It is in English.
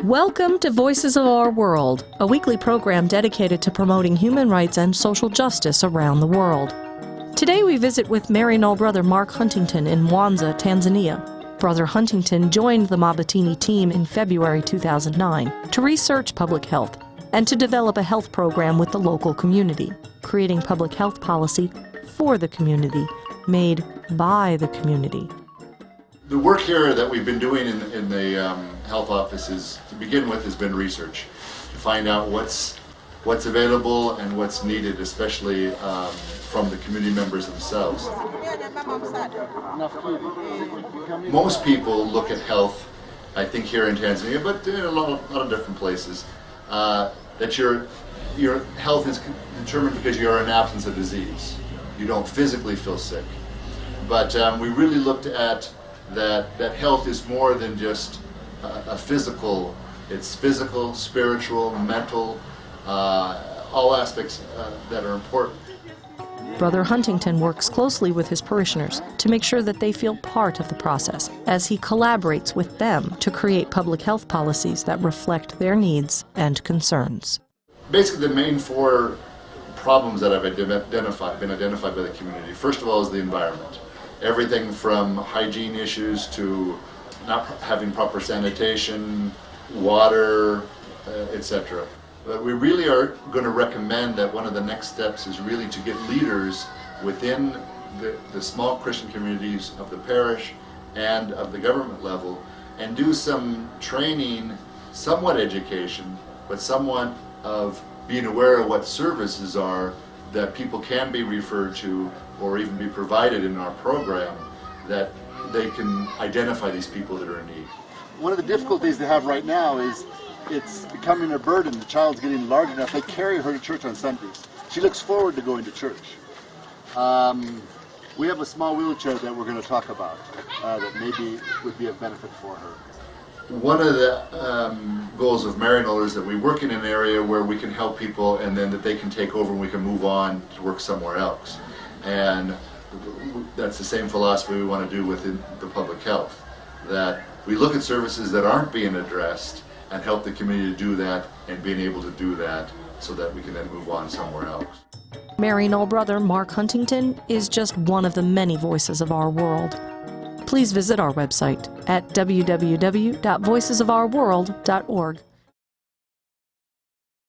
Welcome to Voices of Our World, a weekly program dedicated to promoting human rights and social justice around the world. Today we visit with Maryknoll brother Mark Huntington in Mwanza, Tanzania. Brother Huntington joined the Mabatini team in February 2009 to research public health and to develop a health program with the local community, creating public health policy for the community, made by the community. The work here that we've been doing in the health office is, to begin with, has been research to find out what's available and what's needed, especially from the community members themselves. Most people look at health, I think here in Tanzania, but in a lot of different places, that your health is determined because you're in absence of disease. You don't physically feel sick. But we really looked at that health is more than just a physical. It's physical, spiritual, mental, all aspects that are important. Brother Huntington works closely with his parishioners to make sure that they feel part of the process as he collaborates with them to create public health policies that reflect their needs and concerns. Basically, the main four problems that have been identified by the community, first of all, is the environment. Everything from hygiene issues to not having proper sanitation, water, etc. But we really are going to recommend that one of the next steps is really to get leaders within the small Christian communities of the parish and of the government level and do some training, somewhat education, but somewhat of being aware of what services are that people can be referred to or even be provided in our program, that they can identify these people that are in need. One of the difficulties they have right now is it's becoming a burden. The child's getting large enough, they carry her to church on Sundays. She looks forward to going to church. We have a small wheelchair that we're going to talk about that maybe would be of benefit for her. One of the goals of Maryknoll is that we work in an area where we can help people and then that they can take over and we can move on to work somewhere else. And that's the same philosophy we want to do within the public health, that we look at services that aren't being addressed and help the community do that and being able to do that so that we can then move on somewhere else. Maryknoll brother Mark Huntington is just one of the many voices of our world. Please visit our website at www.voicesofourworld.org.